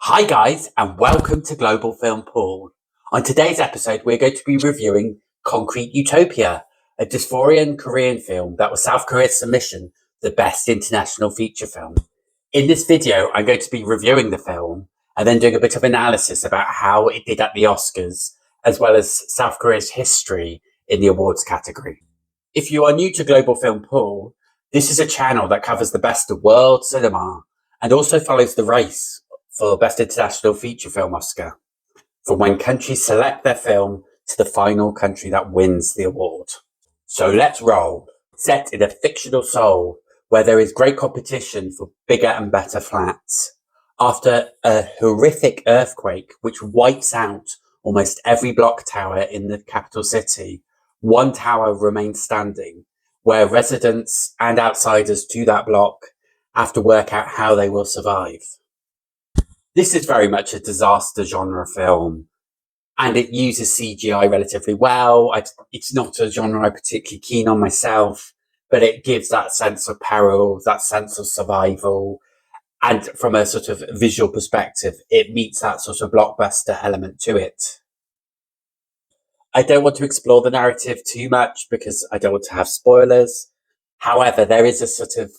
Hi guys, and welcome to Global Film Pool. On today's episode, we're going to be reviewing Concrete Utopia, a dysphorian Korean film that was South Korea's submission to the Best International Feature Film. In this video, I'm going to be reviewing the film and then doing a bit of analysis about how it did at the Oscars, as well as South Korea's history in the awards category. If you are new to Global Film Pool, this is a channel that covers the best of world cinema and also follows the race for Best International Feature Film Oscar, from when countries select their film to the final country that wins the award. So let's roll. Set in a fictional Seoul, where there is great competition for bigger and better flats. After a horrific earthquake which wipes out almost every block tower in the capital city, one tower remains standing, where residents and outsiders to that block have to work out how they will survive. This is very much a disaster genre film, and it uses CGI relatively well. It's not a genre I'm particularly keen on myself, but it gives that sense of peril, that sense of survival, and from a sort of visual perspective, it meets that sort of blockbuster element to it. I don't want to explore the narrative too much because I don't want to have spoilers. However, there is a sort of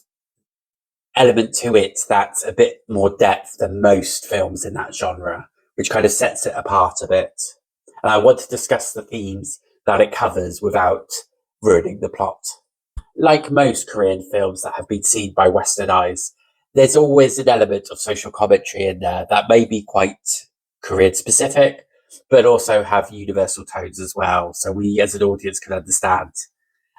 element to it that's a bit more depth than most films in that genre, which kind of sets it apart a bit. And I want to discuss the themes that it covers without ruining the plot. Like most Korean films that have been seen by Western eyes, there's always an element of social commentary in there that may be quite Korean specific, but also have universal tones as well, so we as an audience can understand.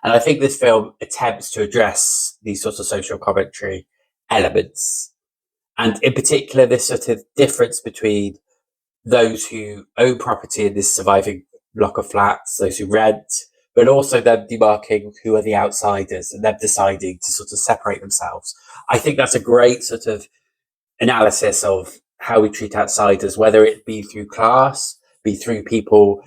And I think this film attempts to address these sorts of social commentary elements. And in particular, this sort of difference between those who own property in this surviving block of flats, those who rent, but also them demarking who are the outsiders and them deciding to sort of separate themselves. I think that's a great sort of analysis of how we treat outsiders, whether it be through class, be through people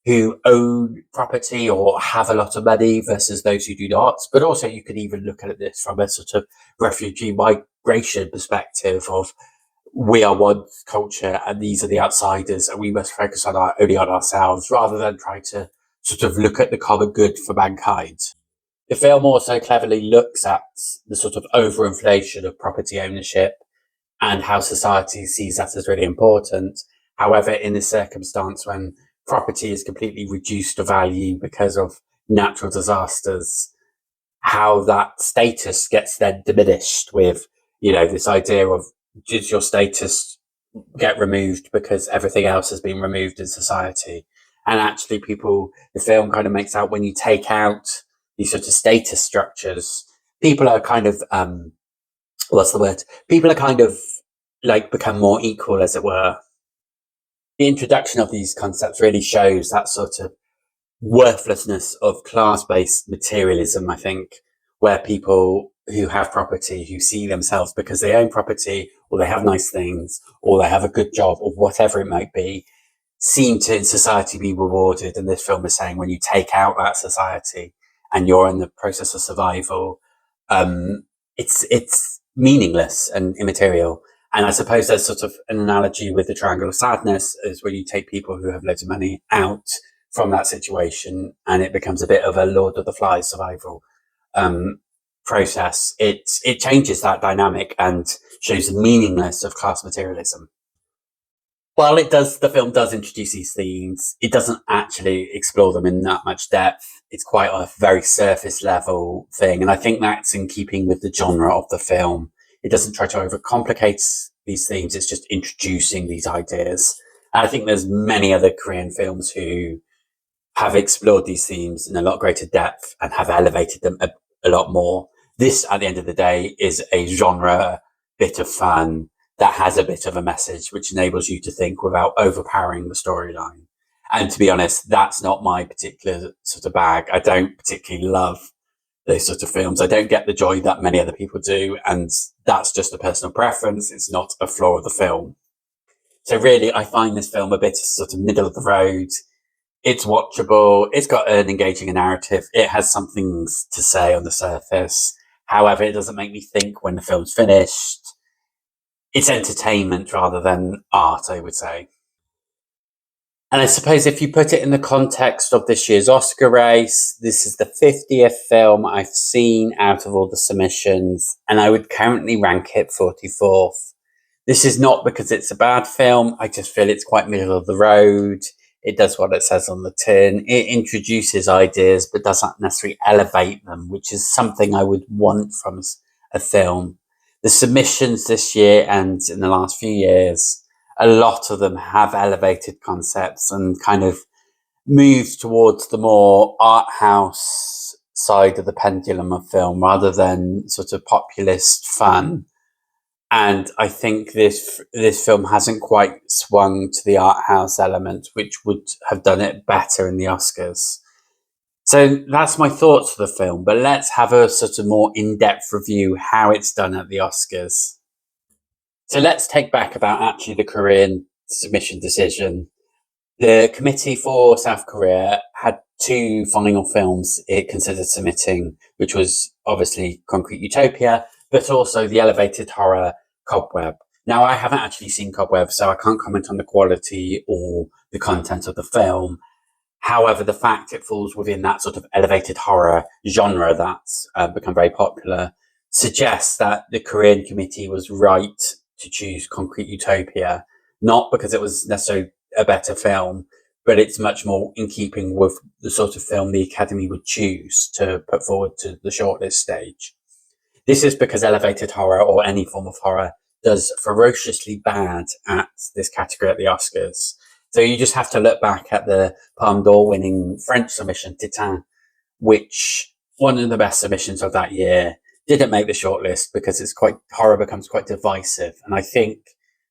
who own property or have a lot of money versus those who do not. But also you could even look at this from a sort of refugee migration perspective of we are one culture and these are the outsiders and we must focus on only on ourselves rather than try to sort of look at the common good for mankind. The film also cleverly looks at the sort of overinflation of property ownership and how society sees that as really important. However, in this circumstance when property is completely reduced to value because of natural disasters, how that status gets then diminished with, this idea of does your status get removed because everything else has been removed in society? And actually the film kind of makes out when you take out these sort of status structures, people are kind of, People are kind of like become more equal, as it were. The introduction of these concepts really shows that sort of worthlessness of class-based materialism, I think, where people who have property, who see themselves because they own property or they have nice things or they have a good job or whatever it might be, seem to in society be rewarded. And this film is saying when you take out that society and you're in the process of survival, it's meaningless and immaterial. And I suppose there's sort of an analogy with the triangle of sadness is when you take people who have loads of money out from that situation and it becomes a bit of a Lord of the Flies survival process. It changes that dynamic and shows the meaninglessness of class materialism. While the film does introduce these themes, it doesn't actually explore them in that much depth. It's quite a very surface level thing. And I think that's in keeping with the genre of the film. It doesn't try to overcomplicate these themes. It's just introducing these ideas. And I think there's many other Korean films who have explored these themes in a lot greater depth and have elevated them a lot more. This, at the end of the day, is a genre bit of fun that has a bit of a message, which enables you to think without overpowering the storyline. And to be honest, that's not my particular sort of bag. I don't particularly love those sort of films. I don't get the joy that many other people do. And that's just a personal preference. It's not a flaw of the film. So really, I find this film a bit sort of middle of the road. It's watchable. It's got an engaging narrative. It has some things to say on the surface. However, it doesn't make me think when the film's finished. it's entertainment rather than art, I would say. And I suppose if you put it in the context of this year's Oscar race, this is the 50th film I've seen out of all the submissions, and I would currently rank it 44th. This is not because it's a bad film. I just feel it's quite middle of the road. It does what it says on the tin. It introduces ideas, but doesn't necessarily elevate them, which is something I would want from a film. The submissions this year and in the last few years, a lot of them have elevated concepts and kind of moved towards the more art house side of the pendulum of film rather than sort of populist fun. And I think this film hasn't quite swung to the art house element, which would have done it better in the Oscars. So that's my thoughts for the film, but let's have a sort of more in-depth review how it's done at the Oscars. So let's take back about actually the Korean submission decision. The committee for South Korea had two final films it considered submitting, which was obviously Concrete Utopia, but also the elevated horror Cobweb. Now, I haven't actually seen Cobweb, so I can't comment on the quality or the content of the film. However, the fact it falls within that sort of elevated horror genre that's become very popular suggests that the Korean committee was right to choose Concrete Utopia, not because it was necessarily a better film, but it's much more in keeping with the sort of film the Academy would choose to put forward to the shortlist stage. This is because elevated horror or any form of horror does ferociously bad at this category at the Oscars. So you just have to look back at the Palme d'Or winning French submission, Titan, which one of the best submissions of that year didn't make the shortlist because horror becomes quite divisive. And I think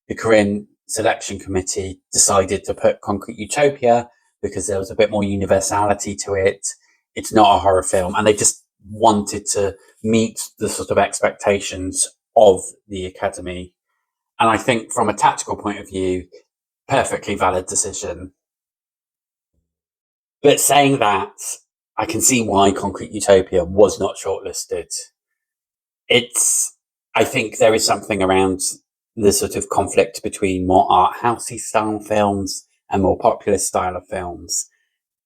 the Korean selection committee decided to put Concrete Utopia because there was a bit more universality to it. It's not a horror film, and they just wanted to meet the sort of expectations of the Academy. And I think from a tactical point of view, perfectly valid decision. But saying that, I can see why Concrete Utopia was not shortlisted. I think there is something around the sort of conflict between more art housey style films and more populist style of films.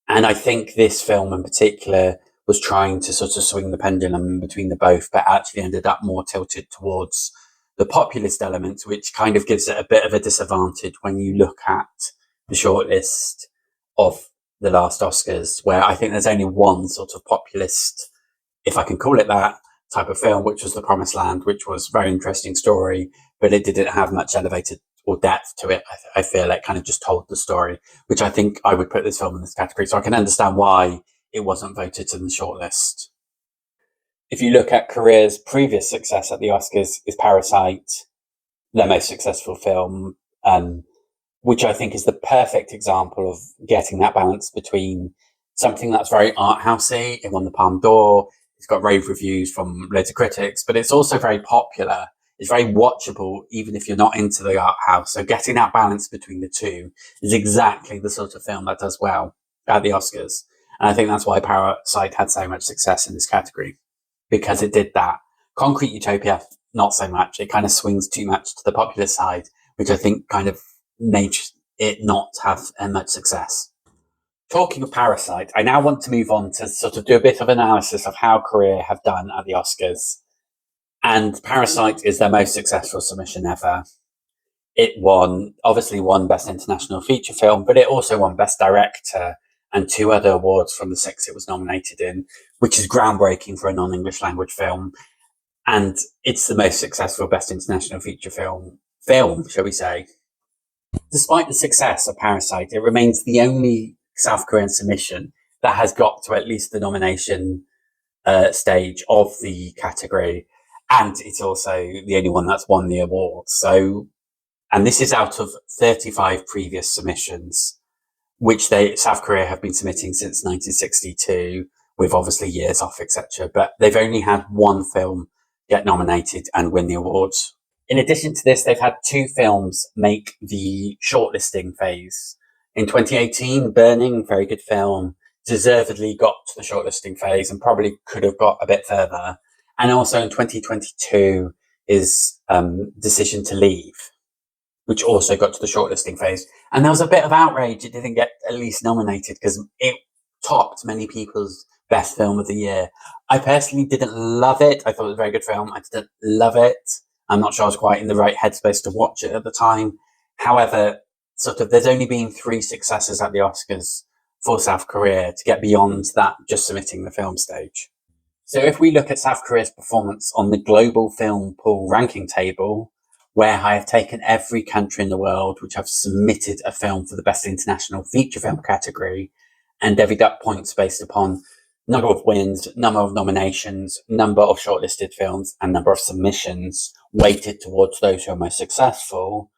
And I think this film in particular was trying to sort of swing the pendulum between the both, but actually ended up more tilted towards the populist element, which kind of gives it a bit of a disadvantage when you look at the shortlist of the last Oscars, where I think there's only one sort of populist, if I can call it that, type of film, which was The Promised Land, which was a very interesting story, but it didn't have much elevated or depth to it. I feel it kind of just told the story, which I think I would put this film in this category. So I can understand why it wasn't voted to the shortlist. If you look at Korea's previous success at the Oscars, is Parasite their most successful film, which I think is the perfect example of getting that balance between something that's very art housey. It won the Palme d'Or. It's got rave reviews from loads of critics, but it's also very popular. It's very watchable, even if you're not into the art house. So getting that balance between the two is exactly the sort of film that does well at the Oscars. And I think that's why Parasite had so much success in this category, because it did that. Concrete Utopia, not so much. It kind of swings too much to the popular side, which I think kind of made it not have much success. Talking of Parasite, I now want to move on to sort of do a bit of analysis of how Korea have done at the Oscars. And Parasite is their most successful submission ever. It obviously won Best International Feature Film, but it also won Best Director and 2 other awards from the 6 it was nominated in, which is groundbreaking for a non-English language film. And it's the most successful Best International Feature film, shall we say. Despite the success of Parasite, it remains the only South Korean submission that has got to at least the nomination stage of the category, and it's also the only one that's won the award. So, and this is out of 35 previous submissions, which South Korea have been submitting since 1962, with obviously years off, etc. But they've only had one film get nominated and win the awards. In addition to this, they've had 2 films make the shortlisting phase. In 2018, Burning, very good film, deservedly got to the shortlisting phase and probably could have got a bit further. And also in 2022, is Decision to Leave, which also got to the shortlisting phase. And there was a bit of outrage it didn't get at least nominated because it topped many people's best film of the year. I personally didn't love it. I thought it was a very good film. I didn't love it. I'm not sure I was quite in the right headspace to watch it at the time. However, there's only been 3 successes at the Oscars for South Korea to get beyond that just submitting the film stage. So if we look at South Korea's performance on the global film pool ranking table, where I have taken every country in the world which have submitted a film for the best international feature film category and divvied up points based upon number of wins, number of nominations, number of shortlisted films, and number of submissions weighted towards those who are most successful,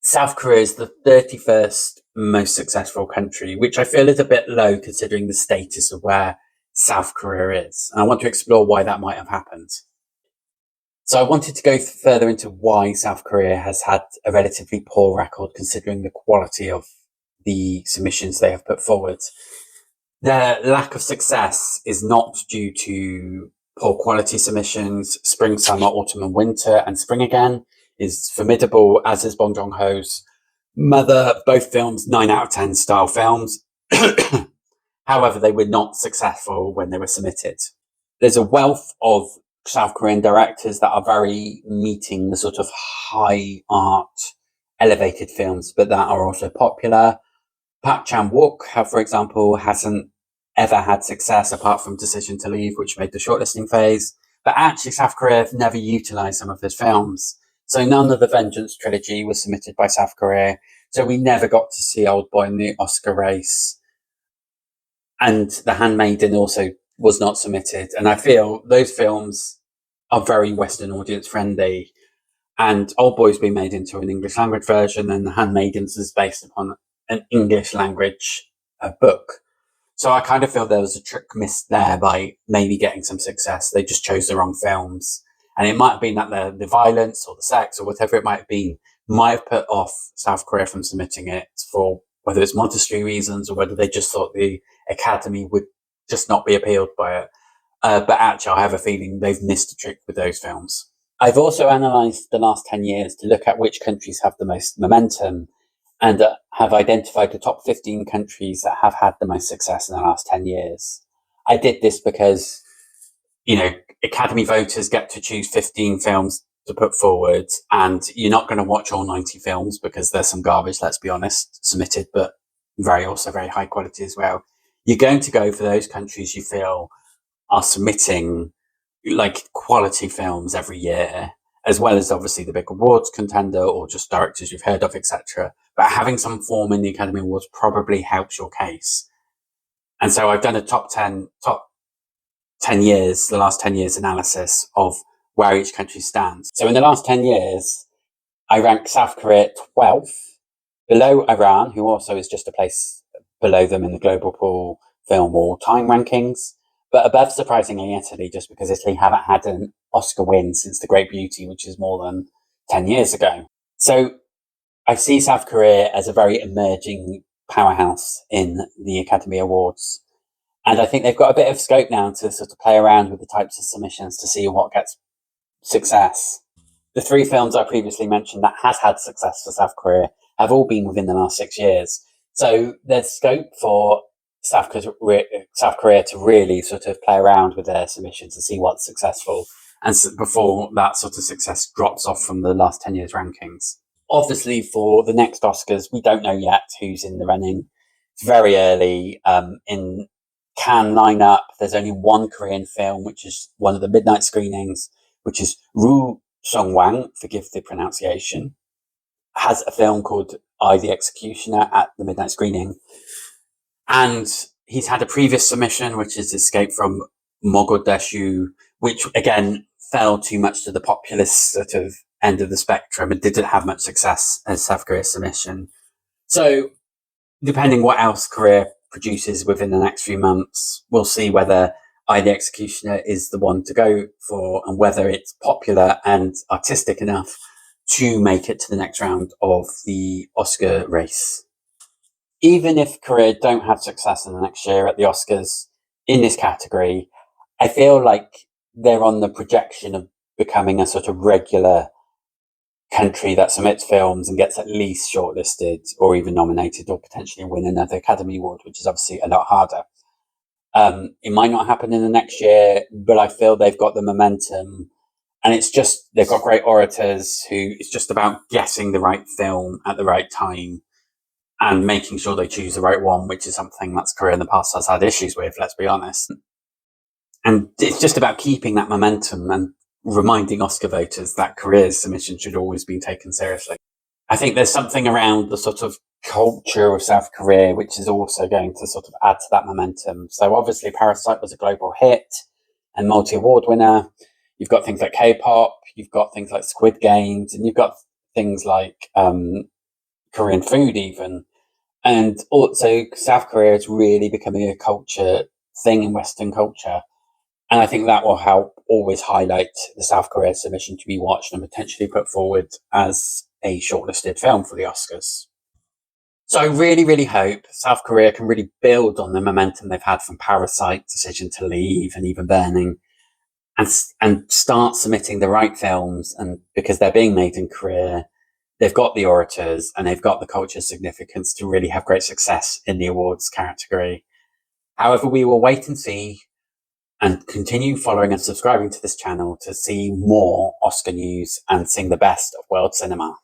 South Korea is the 31st most successful country, which I feel is a bit low considering the status of where South Korea is. And I want to explore why that might have happened. So I wanted to go further into why South Korea has had a relatively poor record considering the quality of the submissions they have put forward. Their lack of success is not due to poor quality submissions. Spring, summer, autumn and winter and spring again is formidable, as is Bong Joon-ho's Mother, both films 9 out of 10 style films. However, they were not successful when they were submitted. There's a wealth of South Korean directors that are very meeting the sort of high art, elevated films, but that are also popular. Park Chan-wook, for example, hasn't ever had success apart from Decision to Leave, which made the shortlisting phase. But actually, South Korea have never utilised some of his films. So none of the Vengeance trilogy was submitted by South Korea. So we never got to see Old Boy in the Oscar race. And The Handmaiden also was not submitted. And I feel those films are very Western audience friendly. And Old Boy's been made into an English language version, and The Handmaidens is based upon an English language book. So I kind of feel there was a trick missed there by maybe getting some success. They just chose the wrong films. And it might have been that the violence or the sex or whatever it might have been might have put off South Korea from submitting it for whether it's modesty reasons or whether they just thought the Academy would just not be appealed by it. But actually, I have a feeling they've missed a trick with those films. I've also analysed the last 10 years to look at which countries have the most momentum and have identified the top 15 countries that have had the most success in the last 10 years. I did this because, Academy voters get to choose 15 films to put forward, and you're not going to watch all 90 films because there's some garbage, let's be honest, submitted, but very high quality as well. You're going to go for those countries you feel are submitting like quality films every year, as well as obviously the big awards contender or just directors you've heard of, etc. But having some form in the Academy Awards probably helps your case. And so I've done a top 10 years, the last 10 years analysis of where each country stands. So in the last 10 years, I rank South Korea 12th, below Iran, who also is just a place below them in the global pool film all-time rankings, but above, surprisingly, Italy, just because Italy haven't had an Oscar win since The Great Beauty, which is more than 10 years ago. So I see South Korea as a very emerging powerhouse in the Academy Awards. And I think they've got a bit of scope now to sort of play around with the types of submissions to see what gets success. The 3 films I previously mentioned that has had success for South Korea have all been within the last 6 years. So there's scope for South Korea to really sort of play around with their submissions and see what's successful, and before that sort of success drops off from the last 10 years rankings. Obviously, for the next Oscars, we don't know yet who's in the running. It's very early. In Cannes lineup, there's only one Korean film, which is one of the midnight screenings, which is Ru Song-wang, forgive the pronunciation, has a film called I, the Executioner at the midnight screening. And he's had a previous submission, which is Escape from Mogadishu, which again fell too much to the populist sort of end of the spectrum and didn't have much success as South Korea's submission. So depending what else Korea produces within the next few months, we'll see whether I, the Executioner is the one to go for and whether it's popular and artistic enough to make it to the next round of the Oscar race. Even if Korea don't have success in the next year at the Oscars in this category, I feel like they're on the projection of becoming a sort of regular country that submits films and gets at least shortlisted or even nominated or potentially win another Academy Award, which is obviously a lot harder. It might not happen in the next year, but I feel they've got the momentum. And it's just, they've got great orators who it's just about getting the right film at the right time and making sure they choose the right one, which is something that's Korea in the past has had issues with, let's be honest. And it's just about keeping that momentum and reminding Oscar voters that Korea's submission should always be taken seriously. I think there's something around the sort of culture of South Korea, which is also going to sort of add to that momentum. So obviously Parasite was a global hit and multi-award winner. You've got things like K-pop, you've got things like Squid Games, and you've got things like Korean food even. And also South Korea is really becoming a culture thing in Western culture. And I think that will help always highlight the South Korea submission to be watched and potentially put forward as a shortlisted film for the Oscars. So I really, really hope South Korea can really build on the momentum they've had from Parasite, Decision to Leave, and even Burning, and start submitting the right films. And because they're being made in Korea, they've got the orators and they've got the culture significance to really have great success in the awards category. However, we will wait and see and continue following and subscribing to this channel to see more Oscar news and seeing the best of world cinema.